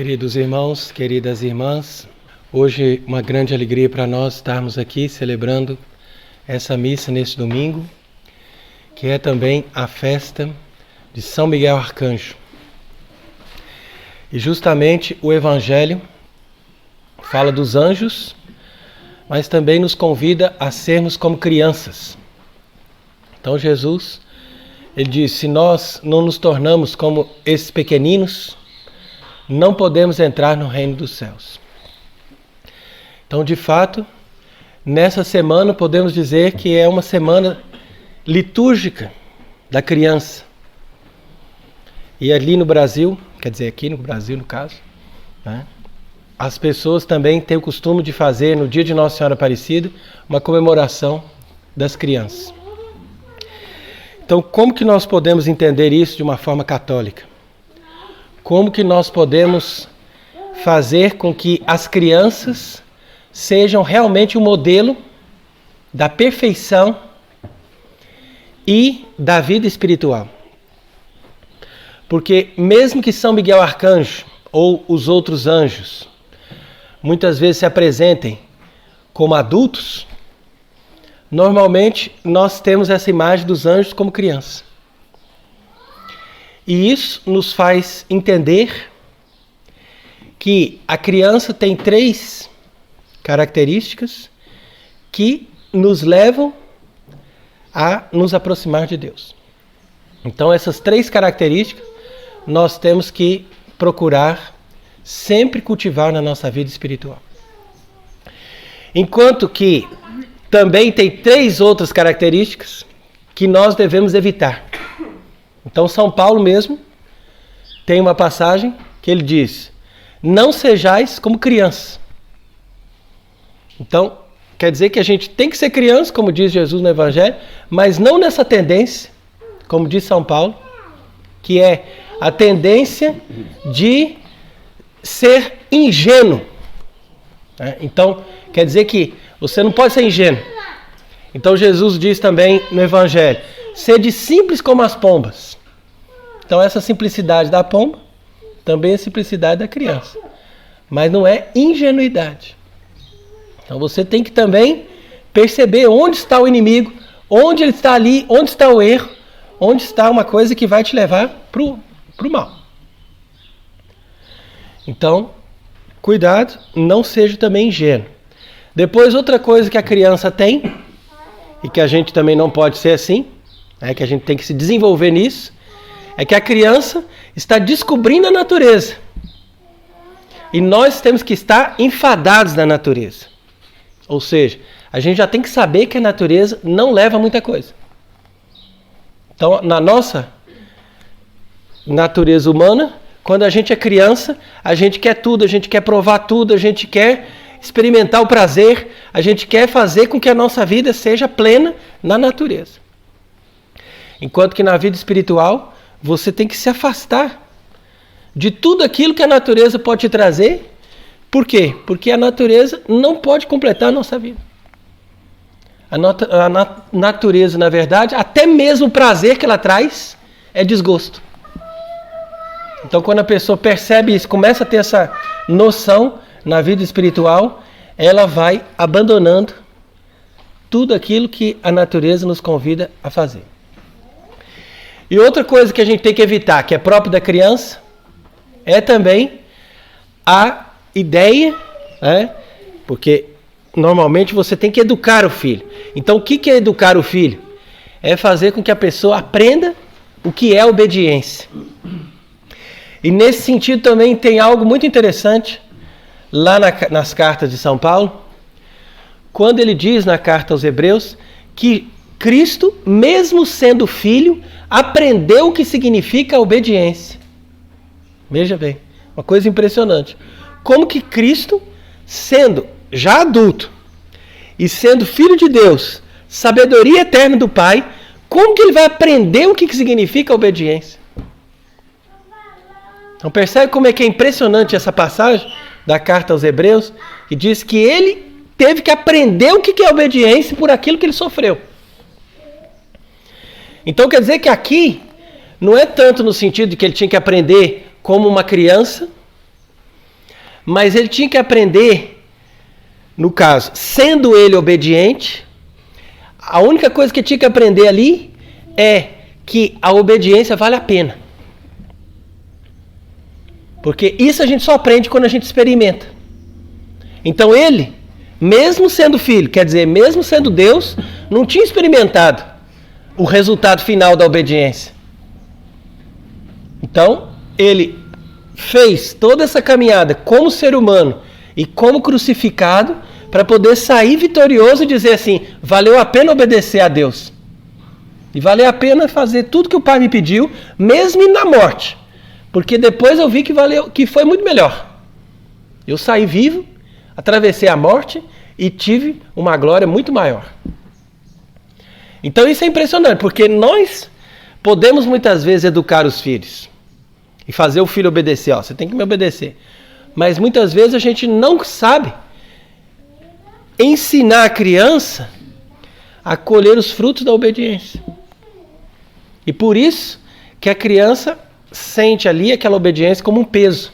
Queridos irmãos, queridas irmãs, hoje uma grande alegria para nós estarmos aqui celebrando essa missa neste domingo, que é também a festa de São Miguel Arcanjo. E justamente o Evangelho fala dos anjos, mas também nos convida a sermos como crianças. Então Jesus, ele diz, se nós não nos tornamos como esses pequeninos, não podemos entrar no reino dos céus. Então, de fato, nessa semana podemos dizer que é uma semana litúrgica da criança. E ali no Brasil, quer dizer, aqui no Brasil no caso, né, as pessoas também têm o costume de fazer, no dia de Nossa Senhora Aparecida, uma comemoração das crianças. Então, como que nós podemos entender isso de uma forma católica? Como que nós podemos fazer com que as crianças sejam realmente o modelo da perfeição e da vida espiritual? Porque mesmo que São Miguel Arcanjo ou os outros anjos muitas vezes se apresentem como adultos, normalmente nós temos essa imagem dos anjos como crianças. E isso nos faz entender que a criança tem 3 características que nos levam a nos aproximar de Deus. Então essas 3 características nós temos que procurar sempre cultivar na nossa vida espiritual. Enquanto que também tem 3 outras características que nós devemos evitar. Então São Paulo mesmo tem uma passagem que ele diz, não sejais como crianças. Então, quer dizer que a gente tem que ser criança, como diz Jesus no Evangelho, mas não nessa tendência, como diz São Paulo, que é a tendência de ser ingênuo. Então, quer dizer que você não pode ser ingênuo. Então Jesus diz também no Evangelho, sede simples como as pombas. Então essa simplicidade da pomba também é a simplicidade da criança. Mas não é ingenuidade. Então você tem que também perceber onde está o inimigo, onde ele está ali, onde está o erro, onde está uma coisa que vai te levar para o mal. Então, cuidado, não seja também ingênuo. Depois, outra coisa que a criança tem, e que a gente também não pode ser assim, que a gente tem que se desenvolver nisso, é que a criança está descobrindo a natureza. E nós temos que estar enfadados na natureza. Ou seja, a gente já tem que saber que a natureza não leva a muita coisa. Então, na nossa natureza humana, quando a gente é criança, a gente quer tudo, a gente quer provar tudo, a gente quer experimentar o prazer, a gente quer fazer com que a nossa vida seja plena na natureza. Enquanto que na vida espiritual, você tem que se afastar de tudo aquilo que a natureza pode te trazer. Por quê? Porque a natureza não pode completar a nossa vida. A natureza, na verdade, até mesmo o prazer que ela traz é desgosto. Então, quando a pessoa percebe isso, começa a ter essa noção na vida espiritual, ela vai abandonando tudo aquilo que a natureza nos convida a fazer. E outra coisa que a gente tem que evitar, que é próprio da criança, é também a ideia, porque normalmente você tem que educar o filho. Então o que é educar o filho? É fazer com que a pessoa aprenda o que é obediência. E nesse sentido também tem algo muito interessante lá nas cartas de São Paulo, quando ele diz na carta aos Hebreus que Cristo, mesmo sendo filho, aprendeu o que significa a obediência. Veja bem, uma coisa impressionante. Como que Cristo, sendo já adulto e sendo filho de Deus, sabedoria eterna do Pai, como que ele vai aprender o que significa a obediência? Então percebe como é que é impressionante essa passagem da carta aos Hebreus, que diz que ele teve que aprender o que é obediência por aquilo que ele sofreu. Então quer dizer que aqui não é tanto no sentido de que ele tinha que aprender como uma criança, mas ele tinha que aprender, no caso, sendo ele obediente, a única coisa que tinha que aprender ali é que a obediência vale a pena. Porque isso a gente só aprende quando a gente experimenta. Então ele, mesmo sendo filho, quer dizer, mesmo sendo Deus, não tinha experimentado o resultado final da obediência. Então, ele fez toda essa caminhada como ser humano e como crucificado para poder sair vitorioso e dizer assim, valeu a pena obedecer a Deus. E valeu a pena fazer tudo que o Pai me pediu, mesmo na morte. Porque depois eu vi que foi muito melhor. Eu saí vivo, atravessei a morte e tive uma glória muito maior. Então isso é impressionante, porque nós podemos muitas vezes educar os filhos e fazer o filho obedecer. Ó, você tem que me obedecer. Mas muitas vezes a gente não sabe ensinar a criança a colher os frutos da obediência. E por isso que a criança sente ali aquela obediência como um peso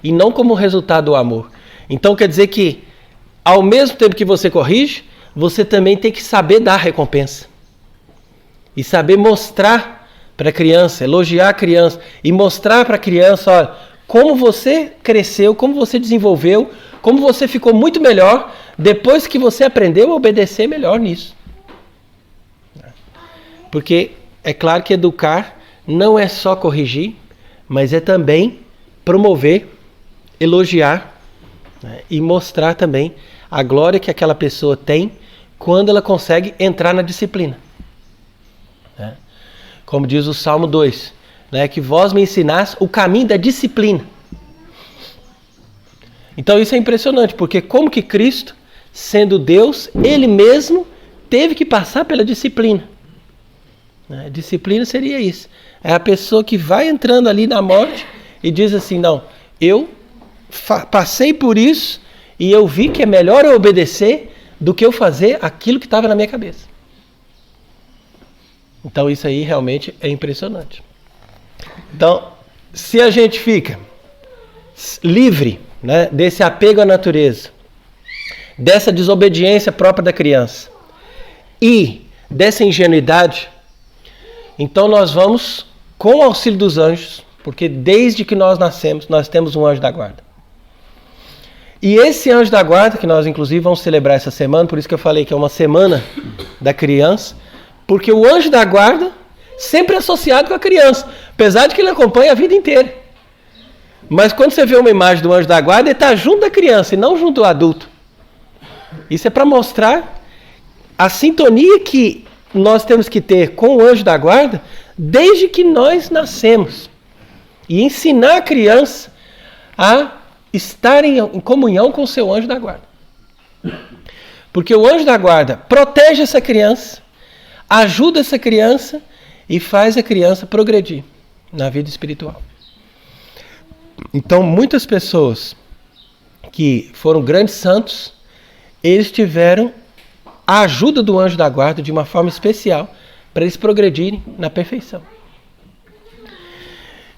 e não como resultado do amor. Então quer dizer que ao mesmo tempo que você corrige, você também tem que saber dar recompensa e saber mostrar para a criança, elogiar a criança e mostrar para a criança, olha, como você cresceu, como você desenvolveu, como você ficou muito melhor depois que você aprendeu a obedecer melhor nisso. Porque é claro que educar não é só corrigir, mas é também promover, elogiar, né, e mostrar também a glória que aquela pessoa tem quando ela consegue entrar na disciplina. Né? Como diz o Salmo 2, né, que vós me ensinais o caminho da disciplina. Então isso é impressionante, porque como que Cristo, sendo Deus, Ele mesmo teve que passar pela disciplina. Né? Disciplina seria isso. É a pessoa que vai entrando ali na morte e diz assim, não, eu passei por isso e eu vi que é melhor eu obedecer do que eu fazer aquilo que estava na minha cabeça. Então isso aí realmente é impressionante. Então, se a gente fica livre, né, desse apego à natureza, dessa desobediência própria da criança e dessa ingenuidade, então nós vamos, com o auxílio dos anjos, porque desde que nós nascemos, nós temos um anjo da guarda. E esse anjo da guarda, que nós inclusive vamos celebrar essa semana, por isso que eu falei que é uma semana da criança, porque o anjo da guarda sempre é associado com a criança, apesar de que ele acompanha a vida inteira. Mas quando você vê uma imagem do anjo da guarda, ele está junto da criança e não junto do adulto. Isso é para mostrar a sintonia que nós temos que ter com o anjo da guarda desde que nós nascemos. E ensinar a criança a estar em comunhão com o seu anjo da guarda. Porque o anjo da guarda protege essa criança, ajuda essa criança e faz a criança progredir na vida espiritual. Então, muitas pessoas que foram grandes santos, eles tiveram a ajuda do anjo da guarda de uma forma especial para eles progredirem na perfeição.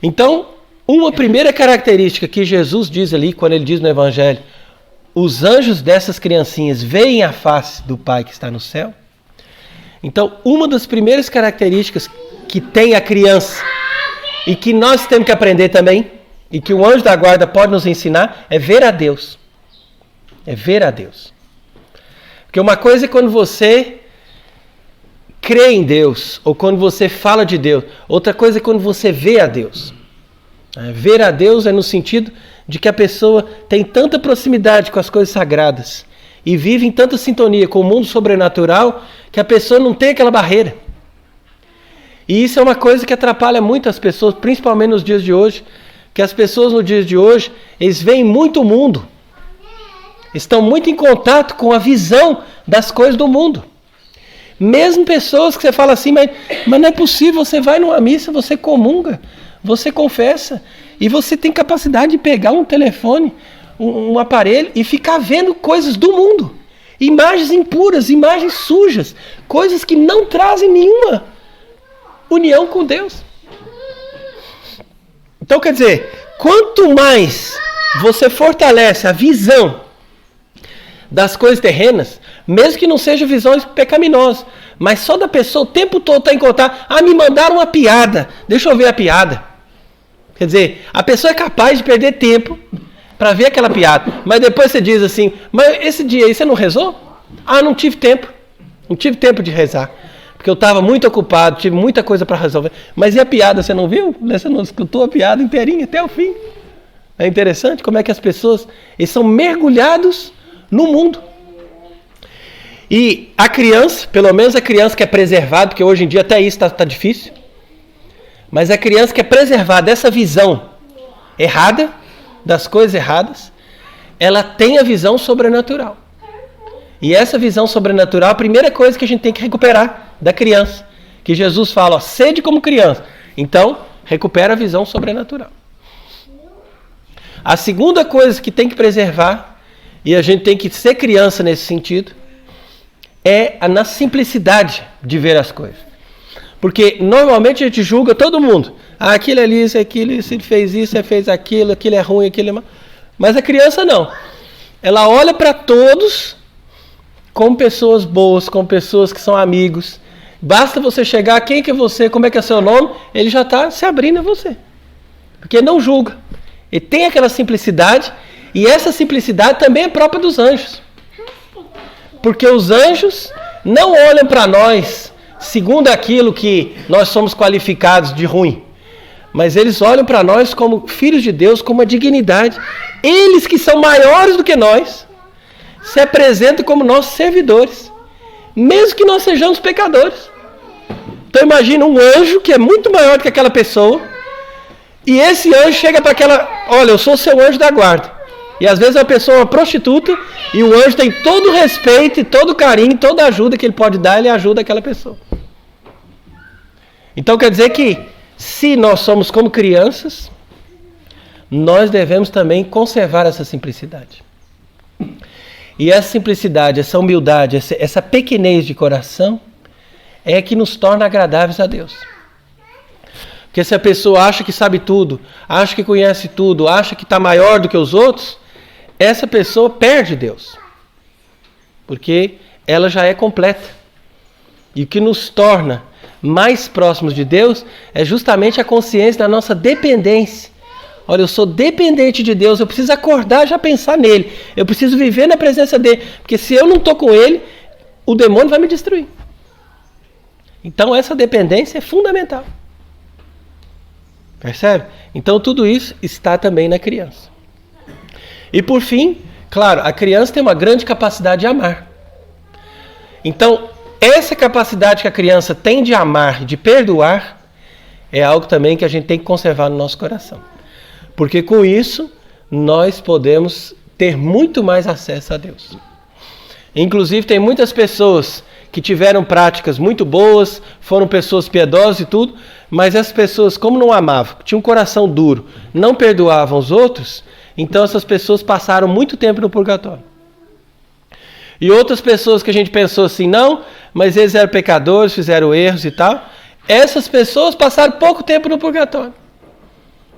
Então, uma primeira característica que Jesus diz ali, quando ele diz no Evangelho, os anjos dessas criancinhas veem a face do Pai que está no céu. Então, uma das primeiras características que tem a criança e que nós temos que aprender também, e que o anjo da guarda pode nos ensinar, é ver a Deus. É ver a Deus. Porque uma coisa é quando você crê em Deus, ou quando você fala de Deus. Outra coisa é quando você vê a Deus. Ver a Deus é no sentido de que a pessoa tem tanta proximidade com as coisas sagradas e vive em tanta sintonia com o mundo sobrenatural que a pessoa não tem aquela barreira. E isso é uma coisa que atrapalha muito as pessoas, principalmente nos dias de hoje, que as pessoas nos dias de hoje, eles veem muito o mundo. Estão muito em contato com a visão das coisas do mundo. Mesmo pessoas que você fala assim, mas não é possível, você vai numa missa, você comunga, você confessa, e você tem capacidade de pegar um telefone, um aparelho, e ficar vendo coisas do mundo. Imagens impuras, imagens sujas, coisas que não trazem nenhuma união com Deus. Então, quer dizer, quanto mais você fortalece a visão das coisas terrenas, mesmo que não sejam visões pecaminosas, mas só da pessoa o tempo todo está em contato. Me mandaram uma piada, deixa eu ver a piada. Quer dizer, a pessoa é capaz de perder tempo para ver aquela piada, mas depois você diz assim, mas esse dia aí você não rezou? Não tive tempo de rezar, porque eu estava muito ocupado, tive muita coisa para resolver. Mas e a piada, você não viu? Você não escutou a piada inteirinha até o fim? É interessante como é que as pessoas, eles são mergulhados no mundo. E a criança, pelo menos a criança que é preservada, porque hoje em dia até isso está difícil, mas a criança que é preservada dessa visão errada, das coisas erradas, ela tem a visão sobrenatural. E essa visão sobrenatural, a primeira coisa que a gente tem que recuperar da criança, que Jesus fala, sede como criança. Então, recupera a visão sobrenatural. A segunda coisa que tem que preservar, e a gente tem que ser criança nesse sentido, é na simplicidade de ver as coisas. Porque normalmente a gente julga todo mundo. Aquilo ali, isso, aquilo, isso, ele fez isso, ele fez aquilo é ruim, aquilo é mal. Mas a criança não. Ela olha para todos como pessoas boas, como pessoas que são amigos. Basta você chegar, quem que é você, como é que é seu nome, ele já está se abrindo a você. Porque não julga. Ele tem aquela simplicidade, e essa simplicidade também é própria dos anjos. Porque os anjos não olham para nós segundo aquilo que nós somos qualificados de ruim, mas eles olham para nós como filhos de Deus, com uma dignidade. Eles que são maiores do que nós, se apresentam como nossos servidores, mesmo que nós sejamos pecadores. Então imagina um anjo que é muito maior do que aquela pessoa, e esse anjo chega para aquela, olha, eu sou seu anjo da guarda. E às vezes a pessoa é uma prostituta, e o anjo tem todo o respeito, todo o carinho, toda a ajuda que ele pode dar, ele ajuda aquela pessoa. Então quer dizer que, se nós somos como crianças, nós devemos também conservar essa simplicidade. E essa simplicidade, essa humildade, essa pequenez de coração, é que nos torna agradáveis a Deus. Porque se a pessoa acha que sabe tudo, acha que conhece tudo, acha que está maior do que os outros, essa pessoa perde Deus. Porque ela já é completa. E o que nos torna mais próximos de Deus é justamente a consciência da nossa dependência. Olha, eu sou dependente de Deus, eu preciso acordar e já pensar nele. Eu preciso viver na presença dele. Porque se eu não estou com ele, o demônio vai me destruir. Então essa dependência é fundamental. Percebe? Então tudo isso está também na criança. E por fim, claro, a criança tem uma grande capacidade de amar. Então, essa capacidade que a criança tem de amar, de perdoar, é algo também que a gente tem que conservar no nosso coração. Porque com isso, nós podemos ter muito mais acesso a Deus. Inclusive, tem muitas pessoas que tiveram práticas muito boas, foram pessoas piedosas e tudo, mas essas pessoas, como não amavam, tinham um coração duro, não perdoavam os outros, então essas pessoas passaram muito tempo no purgatório. E outras pessoas que a gente pensou assim, não, mas eles eram pecadores, fizeram erros e tal, essas pessoas passaram pouco tempo no purgatório,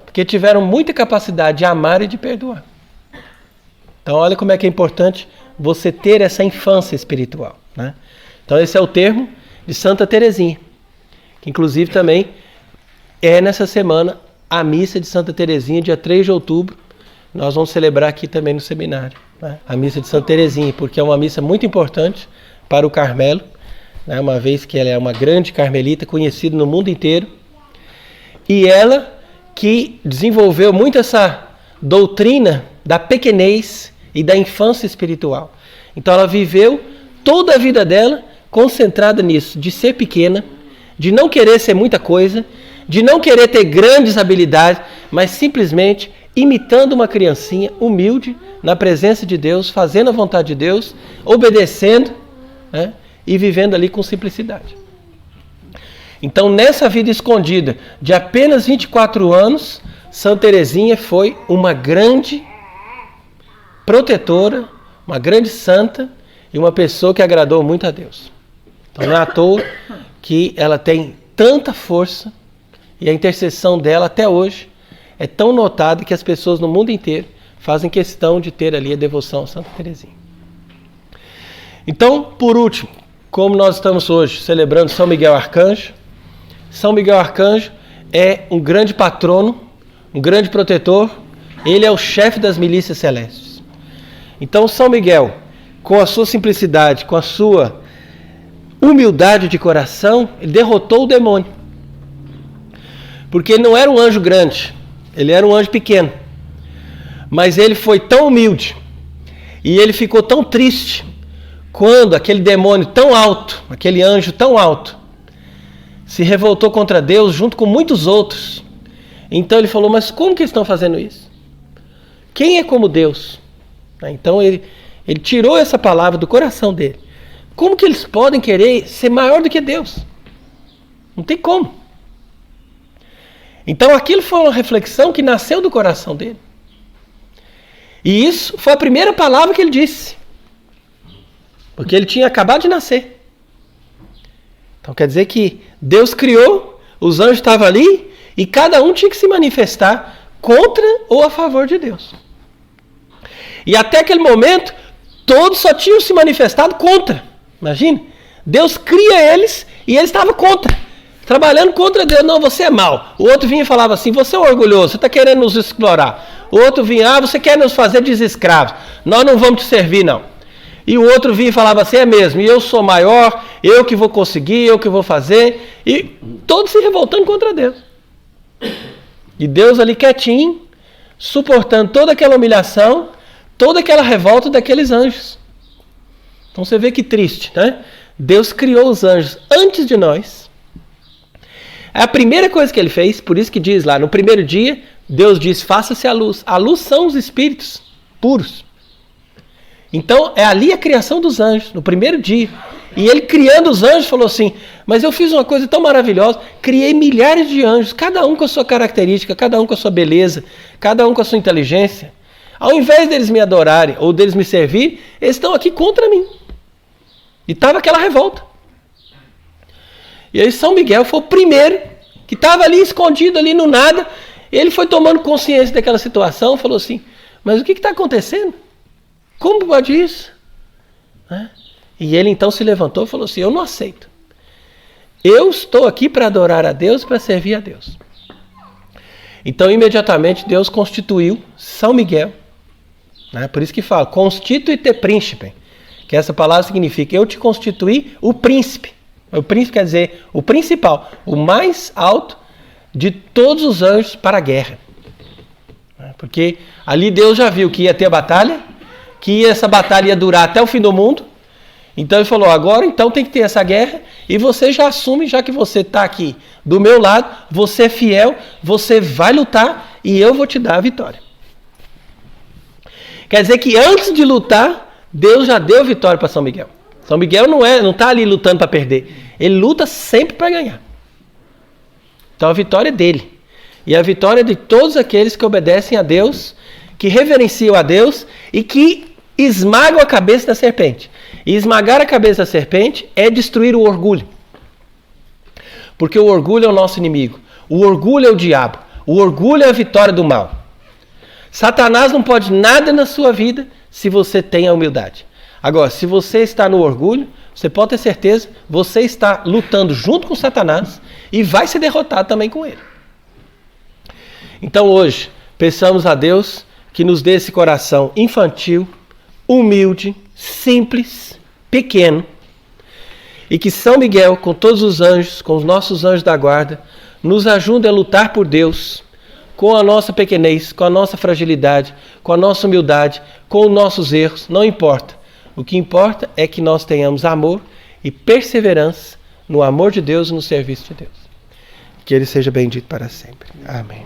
porque tiveram muita capacidade de amar e de perdoar. Então olha como é que é importante você ter essa infância espiritual, né? Então esse é o termo de Santa Teresinha, que inclusive também é nessa semana a missa de Santa Teresinha, dia 3 de outubro, nós vamos celebrar aqui também no seminário, né? A missa de Santa Teresinha, porque é uma missa muito importante para o Carmelo, né? Uma vez que ela é uma grande carmelita, conhecida no mundo inteiro, e ela que desenvolveu muito essa doutrina da pequenez e da infância espiritual. Então ela viveu toda a vida dela concentrada nisso, de ser pequena, de não querer ser muita coisa, de não querer ter grandes habilidades, mas simplesmente imitando uma criancinha humilde na presença de Deus, fazendo a vontade de Deus, obedecendo, né, e vivendo ali com simplicidade. Então, nessa vida escondida de apenas 24 anos, Santa Teresinha foi uma grande protetora, uma grande santa e uma pessoa que agradou muito a Deus. Então, não é à toa que ela tem tanta força e a intercessão dela até hoje é tão notada que as pessoas no mundo inteiro fazem questão de ter ali a devoção a Santa Teresinha. Então, por último, como nós estamos hoje celebrando São Miguel Arcanjo, São Miguel Arcanjo é um grande patrono, um grande protetor, ele é o chefe das milícias celestes. Então, São Miguel, com a sua simplicidade, com a sua humildade de coração, ele derrotou o demônio. Porque ele não era um anjo grande, ele era um anjo pequeno. Mas ele foi tão humilde e ele ficou tão triste quando aquele demônio tão alto, aquele anjo tão alto, se revoltou contra Deus junto com muitos outros. Então ele falou, mas como que eles estão fazendo isso? Quem é como Deus? Então ele tirou essa palavra do coração dele. Como que eles podem querer ser maior do que Deus? Não tem como. Então aquilo foi uma reflexão que nasceu do coração dele. E isso foi a primeira palavra que ele disse. Porque ele tinha acabado de nascer. Então quer dizer que Deus criou, os anjos estavam ali, e cada um tinha que se manifestar contra ou a favor de Deus. E até aquele momento, todos só tinham se manifestado contra. Imagina, Deus cria eles e eles estavam contra. Trabalhando contra Deus, não, você é mau. O outro vinha e falava assim, você é um orgulhoso, você está querendo nos explorar. O outro vinha, você quer nos fazer desescravos, nós não vamos te servir não. E o outro vinha e falava assim, é mesmo, e eu sou maior, eu que vou conseguir, eu que vou fazer. E todos se revoltando contra Deus. E Deus ali quietinho, suportando toda aquela humilhação, toda aquela revolta daqueles anjos. Então você vê que triste, né? Deus criou os anjos antes de nós. A primeira coisa que ele fez, por isso que diz lá, no primeiro dia, Deus diz, faça-se a luz. A luz são os espíritos puros. Então, é ali a criação dos anjos, no primeiro dia. E ele criando os anjos falou assim, mas eu fiz uma coisa tão maravilhosa, criei milhares de anjos, cada um com a sua característica, cada um com a sua beleza, cada um com a sua inteligência. Ao invés deles me adorarem ou deles me servir, eles estão aqui contra mim. E estava aquela revolta. E aí São Miguel foi o primeiro que estava ali escondido ali no nada. Ele foi tomando consciência daquela situação, falou assim, mas o que está acontecendo? Como pode isso? E ele então se levantou e falou assim, eu não aceito. Eu estou aqui para adorar a Deus, para servir a Deus. Então imediatamente Deus constituiu São Miguel. Por isso que fala, constitui-te príncipe. Que essa palavra significa, eu te constituí o príncipe. O príncipe quer dizer o principal, o mais alto de todos os anjos para a guerra. Porque ali Deus já viu que ia ter a batalha, que essa batalha ia durar até o fim do mundo. Então ele falou, agora então tem que ter essa guerra, e você já assume, já que você está aqui do meu lado, você é fiel, você vai lutar e eu vou te dar a vitória. Quer dizer que antes de lutar, Deus já deu vitória para São Miguel. São Miguel não está ali lutando para perder. Ele luta sempre para ganhar. Então a vitória é dele. E a vitória é de todos aqueles que obedecem a Deus, que reverenciam a Deus e que esmagam a cabeça da serpente. E esmagar a cabeça da serpente é destruir o orgulho. Porque o orgulho é o nosso inimigo. O orgulho é o diabo. O orgulho é a vitória do mal. Satanás não pode nada na sua vida se você tem a humildade. Agora, se você está no orgulho, você pode ter certeza, você está lutando junto com Satanás e vai ser derrotado também com ele. Então hoje, peçamos a Deus que nos dê esse coração infantil, humilde, simples, pequeno, e que São Miguel, com todos os anjos, com os nossos anjos da guarda, nos ajude a lutar por Deus, com a nossa pequenez, com a nossa fragilidade, com a nossa humildade, com os nossos erros, não importa. O que importa é que nós tenhamos amor e perseverança no amor de Deus e no serviço de Deus. Que Ele seja bendito para sempre. Amém.